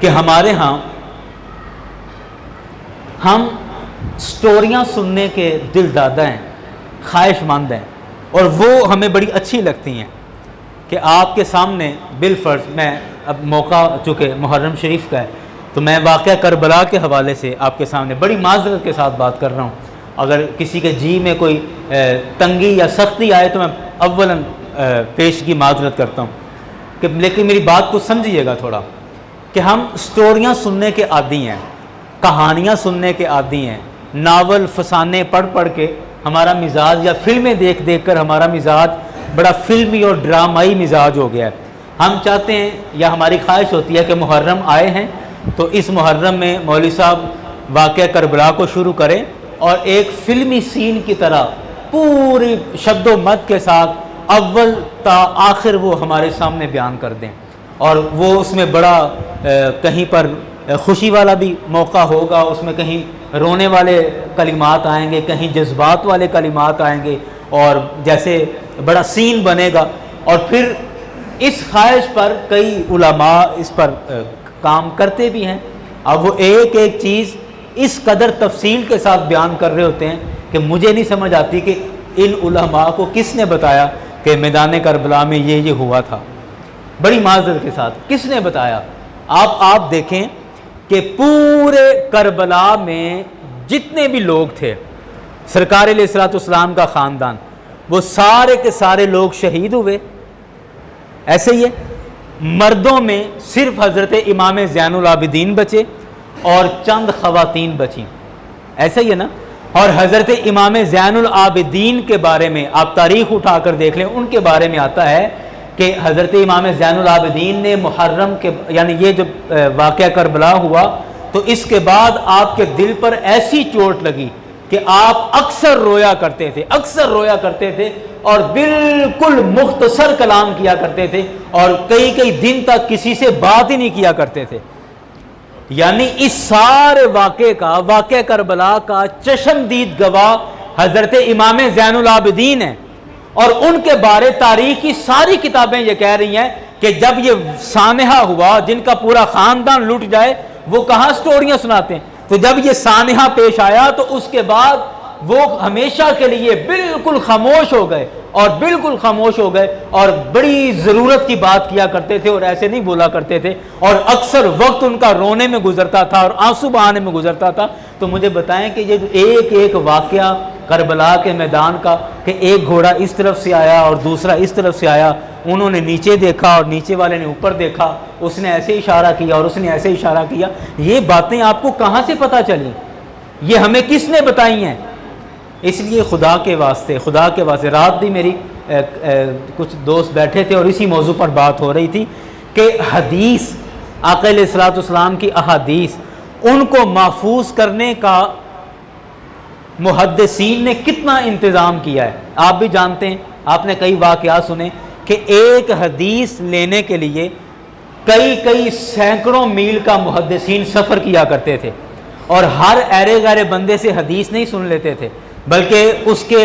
کہ ہمارے ہاں ہم سٹوریاں سننے کے دل دادا ہیں، خواہش مند ہیں، اور وہ ہمیں بڑی اچھی لگتی ہیں کہ آپ کے سامنے بالفرض میں اب موقع چونکہ محرم شریف کا ہے تو میں واقعہ کربلا کے حوالے سے آپ کے سامنے بڑی معذرت کے ساتھ بات کر رہا ہوں. اگر کسی کے جی میں کوئی تنگی یا سختی آئے تو میں اولاً پیش کی معذرت کرتا ہوں کہ لیکن میری بات کو سمجھیے گا تھوڑا کہ ہم سٹوریاں سننے کے عادی ہیں، کہانیاں سننے کے عادی ہیں، ناول فسانے پڑھ پڑھ کے ہمارا مزاج یا فلمیں دیکھ دیکھ کر ہمارا مزاج بڑا فلمی اور ڈرامائی مزاج ہو گیا ہے. ہم چاہتے ہیں یا ہماری خواہش ہوتی ہے کہ محرم آئے ہیں تو اس محرم میں مولوی صاحب واقعہ کربلا کو شروع کریں اور ایک فلمی سین کی طرح پوری شد و مد کے ساتھ اول تا آخر وہ ہمارے سامنے بیان کر دیں، اور وہ اس میں بڑا کہیں پر خوشی والا بھی موقع ہوگا، اس میں کہیں رونے والے کلمات آئیں گے، کہیں جذبات والے کلمات آئیں گے، اور جیسے بڑا سین بنے گا. اور پھر اس خواہش پر کئی علماء اس پر کام کرتے بھی ہیں. اب وہ ایک ایک چیز اس قدر تفصیل کے ساتھ بیان کر رہے ہوتے ہیں کہ مجھے نہیں سمجھ آتی کہ ان علماء کو کس نے بتایا کہ میدان کربلا میں یہ ہوا تھا. بڑی معذرت کے ساتھ کس نے بتایا؟ آپ دیکھیں کہ پورے کربلا میں جتنے بھی لوگ تھے، سرکار علیہ الصلوۃ والسلام کا خاندان، وہ سارے کے سارے لوگ شہید ہوئے. ایسے ہی ہے، مردوں میں صرف حضرت امام زین العابدین بچے اور چند خواتین بچیں. ایسا ہی ہے نا. اور حضرت امام زین العابدین کے بارے میں آپ تاریخ اٹھا کر دیکھ لیں، ان کے بارے میں آتا ہے کہ حضرت امام زین العابدین نے محرم کے یعنی یہ جب واقعہ کربلا ہوا تو اس کے بعد آپ کے دل پر ایسی چوٹ لگی کہ آپ اکثر رویا کرتے تھے اور بالکل مختصر کلام کیا کرتے تھے اور کئی دن تک کسی سے بات ہی نہیں کیا کرتے تھے. یعنی اس سارے واقعہ کربلا کا چشمدید گواہ حضرت امام زین العابدین ہیں، اور ان کے بارے تاریخ کی ساری کتابیں یہ کہہ رہی ہیں کہ جب یہ سانحہ ہوا، جن کا پورا خاندان لٹ جائے، وہ کہاں سٹوریاں سناتے ہیں. تو جب یہ سانحہ پیش آیا تو اس کے بعد وہ ہمیشہ کے لیے بالکل خاموش ہو گئے اور بڑی ضرورت کی بات کیا کرتے تھے اور ایسے نہیں بولا کرتے تھے، اور اکثر وقت ان کا رونے میں گزرتا تھا اور آنسو بہانے میں گزرتا تھا. تو مجھے بتائیں کہ یہ جو ایک واقعہ کربلا کے میدان کا کہ ایک گھوڑا اس طرف سے آیا اور دوسرا اس طرف سے آیا، انہوں نے نیچے دیکھا اور نیچے والے نے اوپر دیکھا، اس نے ایسے اشارہ کیا اور اس نے ایسے اشارہ کیا، یہ باتیں آپ کو کہاں سے پتہ چلیں؟ یہ ہمیں کس نے بتائی ہیں؟ اس لیے خدا کے واسطے رات بھی میری کچھ دوست بیٹھے تھے اور اسی موضوع پر بات ہو رہی تھی کہ حدیث آقا علیہ الصلوۃ والسلام کی احادیث ان کو محفوظ کرنے کا محدثین نے کتنا انتظام کیا ہے. آپ بھی جانتے ہیں، آپ نے کئی واقعات سنے کہ ایک حدیث لینے کے لیے کئی سینکڑوں میل کا محدثین سفر کیا کرتے تھے، اور ہر ایرے گارے بندے سے حدیث نہیں سن لیتے تھے بلکہ اس کے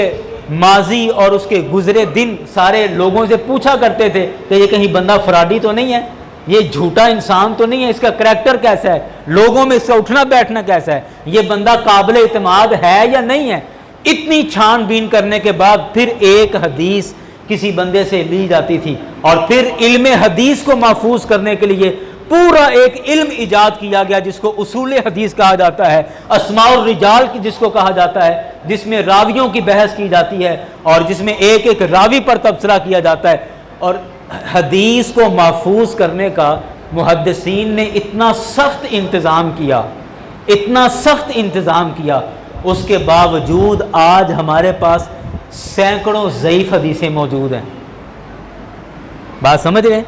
ماضی اور اس کے گزرے دن سارے لوگوں سے پوچھا کرتے تھے کہ یہ کہیں بندہ فراڈی تو نہیں ہے، یہ جھوٹا انسان تو نہیں ہے، اس کا کریکٹر کیسا ہے، لوگوں میں اس کا اٹھنا بیٹھنا کیسا ہے، یہ بندہ قابل اعتماد ہے یا نہیں ہے. اتنی چھان بین کرنے کے بعد پھر ایک حدیث کسی بندے سے لی جاتی تھی، اور پھر علم حدیث کو محفوظ کرنے کے لیے پورا ایک علم ایجاد کیا گیا جس کو اصول حدیث کہا جاتا ہے، اسماء الرجال کی جس کو کہا جاتا ہے، جس میں راویوں کی بحث کی جاتی ہے اور جس میں ایک راوی پر تبصرہ کیا جاتا ہے. اور حدیث کو محفوظ کرنے کا محدثین نے اتنا سخت انتظام کیا، اس کے باوجود آج ہمارے پاس سینکڑوں ضعیف حدیثیں موجود ہیں. بات سمجھ رہے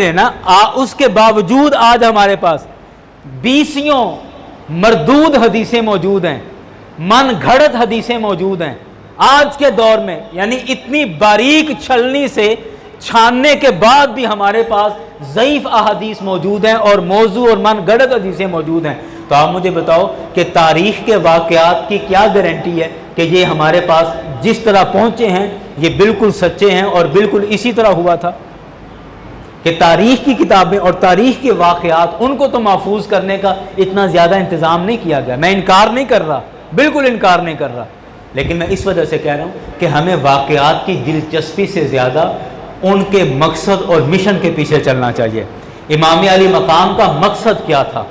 ہیں نا. اس کے باوجود آج ہمارے پاس 20 مردود حدیثیں موجود ہیں، من گھڑت حدیثیں موجود ہیں آج کے دور میں. یعنی اتنی باریک چھلنی سے چھاننے کے بعد بھی ہمارے پاس ضعیف احادیث موجود ہیں اور موضوع اور من گھڑت حدیثیں موجود ہیں. تو آپ مجھے بتاؤ کہ تاریخ کے واقعات کی کیا گارنٹی ہے کہ یہ ہمارے پاس جس طرح پہنچے ہیں یہ بالکل سچے ہیں اور بالکل اسی طرح ہوا تھا؟ کہ تاریخ کی کتابیں اور تاریخ کے واقعات ان کو تو محفوظ کرنے کا اتنا زیادہ انتظام نہیں کیا گیا. میں انکار نہیں کر رہا، بالکل انکار نہیں کر رہا، لیکن میں اس وجہ سے کہہ رہا ہوں کہ ہمیں واقعات کی دلچسپی سے زیادہ ان کے مقصد اور مشن کے پیچھے چلنا چاہیے. امام علی مقام کا مقصد کیا تھا؟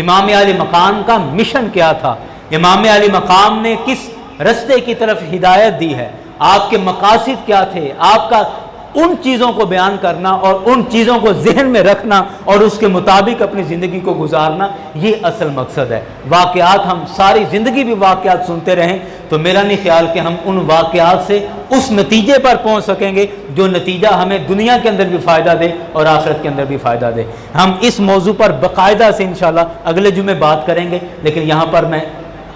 امام علی مقام کا مشن کیا تھا؟ امام علی مقام نے کس رستے کی طرف ہدایت دی ہے؟ آپ کے مقاصد کیا تھے؟ آپ کا ان چیزوں کو بیان کرنا اور ان چیزوں کو ذہن میں رکھنا اور اس کے مطابق اپنی زندگی کو گزارنا، یہ اصل مقصد ہے. واقعات ہم ساری زندگی بھی واقعات سنتے رہیں تو میرا نہیں خیال کہ ہم ان واقعات سے اس نتیجے پر پہنچ سکیں گے جو نتیجہ ہمیں دنیا کے اندر بھی فائدہ دے اور آخرت کے اندر بھی فائدہ دے. ہم اس موضوع پر باقاعدہ سے انشاءاللہ اگلے جمعے بات کریں گے، لیکن یہاں پر میں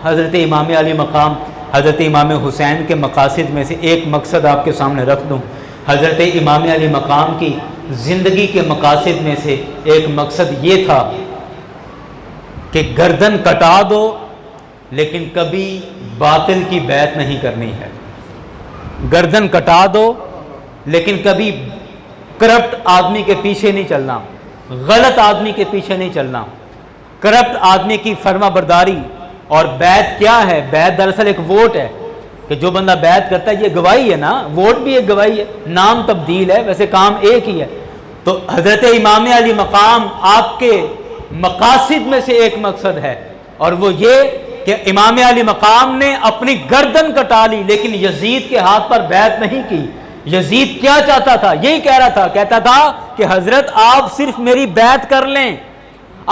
حضرت امام علی مقام، حضرت امام حسین کے مقاصد میں سے ایک مقصد آپ کے سامنے رکھ دوں. حضرت امام علی مقام کی زندگی کے مقاصد میں سے ایک مقصد یہ تھا کہ گردن کٹا دو لیکن کبھی باطل کی بیعت نہیں کرنی ہے. گردن کٹا دو لیکن کبھی کرپٹ آدمی کے پیچھے نہیں چلنا، غلط آدمی کے پیچھے نہیں چلنا. کرپٹ آدمی کی فرما برداری. اور بیعت کیا ہے؟ بیعت دراصل ایک ووٹ ہے کہ جو بندہ بیعت کرتا ہے، یہ گواہی ہے نا، ووٹ بھی ایک گواہی ہے، نام تبدیل ہے، ویسے کام ایک ہی ہے. تو حضرت امام علی مقام آپ کے مقاصد میں سے ایک مقصد ہے، اور وہ یہ کہ امام علی مقام نے اپنی گردن کٹا لی لیکن یزید کے ہاتھ پر بیعت نہیں کی. یزید کیا چاہتا تھا؟ یہی کہہ رہا تھا، کہتا تھا کہ حضرت آپ صرف میری بیعت کر لیں،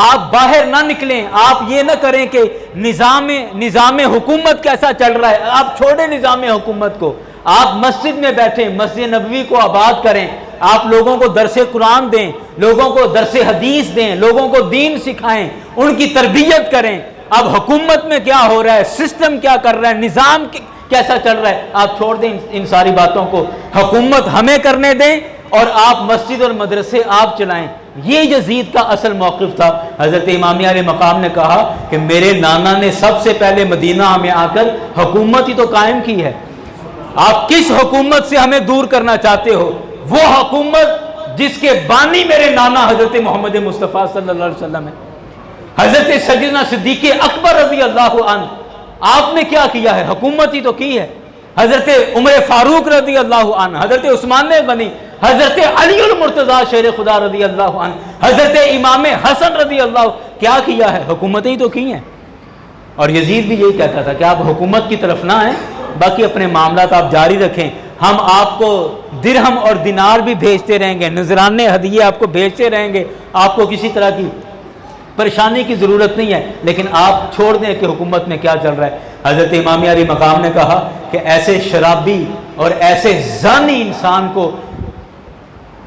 آپ باہر نہ نکلیں، آپ یہ نہ کریں کہ نظام حکومت کیسا چل رہا ہے، آپ چھوڑیں نظام حکومت کو، آپ مسجد میں بیٹھیں، مسجد نبوی کو آباد کریں، آپ لوگوں کو درس قرآن دیں، لوگوں کو درس حدیث دیں، لوگوں کو دین سکھائیں، ان کی تربیت کریں. اب حکومت میں کیا ہو رہا ہے، سسٹم کیا کر رہا ہے، نظام کیسا چل رہا ہے، آپ چھوڑ دیں ان ساری باتوں کو، حکومت ہمیں کرنے دیں اور آپ مسجد اور مدرسے آپ چلائیں. یہ یزید کا اصل موقف تھا. حضرت امام علی مقام نے کہا کہ میرے نانا نے سب سے پہلے مدینہ میں آ کر حکومت ہی تو قائم کی ہے. آپ کس حکومت سے ہمیں دور کرنا چاہتے ہو؟ وہ حکومت جس کے بانی میرے نانا حضرت محمد مصطفیٰ صلی اللہ علیہ وسلم ہے. حضرت سیدنا صدیق اکبر رضی اللہ عنہ، آپ نے کیا کیا ہے؟ حکومت ہی تو کی ہے. حضرت عمر فاروق رضی اللہ عنہ، حضرت عثمان غنی، حضرت علی المرتضیٰ شیر خدا رضی اللہ عنہ، حضرت امام حسن رضی اللہ، کیا کیا ہے؟ حکومتیں ہی تو کی ہیں. اور یزید بھی یہی کہتا تھا کہ آپ حکومت کی طرف نہ آئیں، باقی اپنے معاملات آپ جاری رکھیں، ہم آپ کو درہم اور دینار بھی بھیجتے رہیں گے، نذرانے ہدیے آپ کو بھیجتے رہیں گے، آپ کو کسی طرح کی پریشانی کی ضرورت نہیں ہے، لیکن آپ چھوڑ دیں کہ حکومت میں کیا چل رہا ہے. حضرت امام علی مقام نے کہا کہ ایسے شرابی اور ایسے زانی انسان کو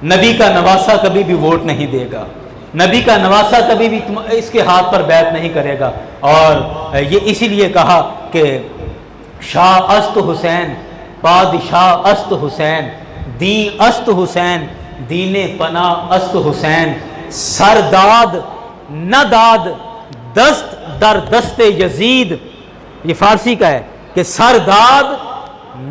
نبی کا نواسہ کبھی بھی ووٹ نہیں دے گا، نبی کا نواسہ کبھی بھی اس کے ہاتھ پر بیعت نہیں کرے گا. اور یہ اسی لیے کہا کہ شاہ است حسین، بادشاہ است حسین، دین است حسین، دین پناہ است حسین، سرداد نہ داد دست در دست یزید. یہ فارسی کا ہے کہ سرداد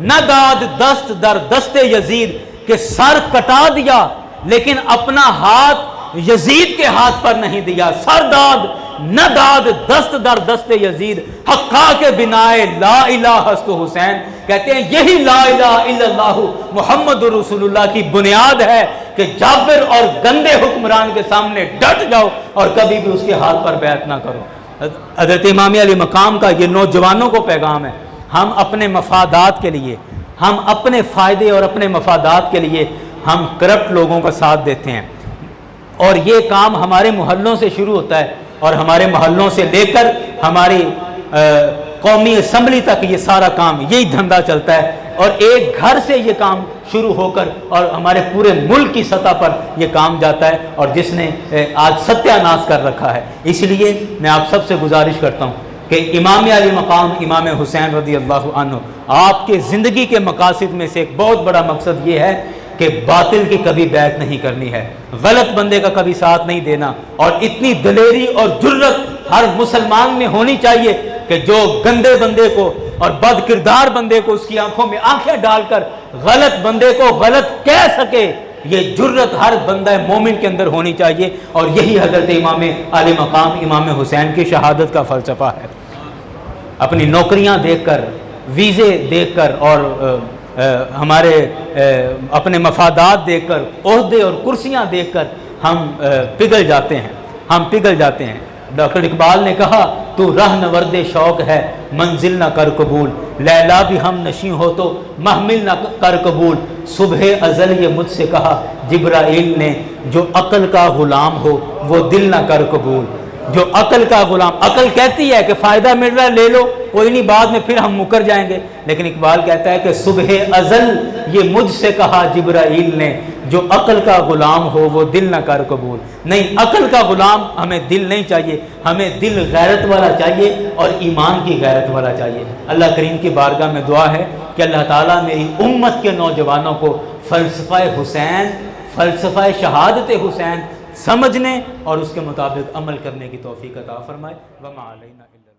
نہ داد دست در دست یزید، کہ سر کٹا دیا لیکن اپنا ہاتھ یزید کے ہاتھ پر نہیں دیا. سرداد نہ داد دست در دست یزید، حقا کے بنائے لا الہ است حسین. کہتے ہیں یہی لا الہ الا اللہ محمد رسول اللہ کی بنیاد ہے کہ جابر اور گندے حکمران کے سامنے ڈٹ جاؤ اور کبھی بھی اس کے ہاتھ پر بیعت نہ کرو. حضرت امام علی مقام کا یہ نوجوانوں کو پیغام ہے. ہم اپنے مفادات کے لیے، ہم اپنے فائدے اور اپنے مفادات کے لیے ہم کرپٹ لوگوں کا ساتھ دیتے ہیں، اور یہ کام ہمارے محلوں سے شروع ہوتا ہے، اور ہمارے محلوں سے لے کر ہماری قومی اسمبلی تک یہ سارا کام، یہی دھندا چلتا ہے. اور ایک گھر سے یہ کام شروع ہو کر اور ہمارے پورے ملک کی سطح پر یہ کام جاتا ہے، اور جس نے آج ستیہ ناش کر رکھا ہے. اس لیے میں آپ سب سے گزارش کرتا ہوں کہ امام علی مقام امام حسین رضی اللہ عنہ، آپ کے زندگی کے مقاصد میں سے ایک بہت بڑا مقصد یہ ہے کہ باطل کی کبھی بیعت نہیں کرنی ہے، غلط بندے کا کبھی ساتھ نہیں دینا. اور اتنی دلیری اور جرت ہر مسلمان میں ہونی چاہیے کہ جو گندے بندے کو اور بد کردار بندے کو اس کی آنکھوں میں آنکھیں ڈال کر غلط بندے کو غلط کہہ سکے، یہ جرت ہر بندہ مومن کے اندر ہونی چاہیے، اور یہی حضرت امام عالی مقام امام حسین کی شہادت کا فلسفہ ہے۔ اپنی نوکریاں دیکھ کر، ویزے دیکھ کر، اور ہمارے اپنے مفادات دیکھ کر، عہدے اور کرسیاں دیکھ کر ہم پگھل جاتے ہیں۔ ڈاکٹر اقبال نے کہا تو راہ نورد شوق ہے منزل نہ کر قبول، لیلا بھی ہم نشیں ہو تو محمل نہ کر قبول، صبح ازل یہ مجھ سے کہا جبرائیل نے جو عقل کا غلام ہو وہ دل نہ کر قبول۔ جو عقل کا غلام، عقل کہتی ہے کہ فائدہ مل رہا ہے لے لو، کوئی نہیں بعد میں پھر ہم مکر جائیں گے، لیکن اقبال کہتا ہے کہ صبح ازل یہ مجھ سے کہا جبرائیل نے جو عقل کا غلام ہو وہ دل نہ کر قبول۔ نہیں، عقل کا غلام ہمیں دل نہیں چاہیے، ہمیں دل غیرت والا چاہیے اور ایمان کی غیرت والا چاہیے۔ اللہ کریم کی بارگاہ میں دعا ہے کہ اللہ تعالیٰ میری امت کے نوجوانوں کو فلسفہ حسین، فلسفہ شہادت حسین سمجھنے اور اس کے مطابق عمل کرنے کی توفیق عطا فرمائے۔ وما علینا الا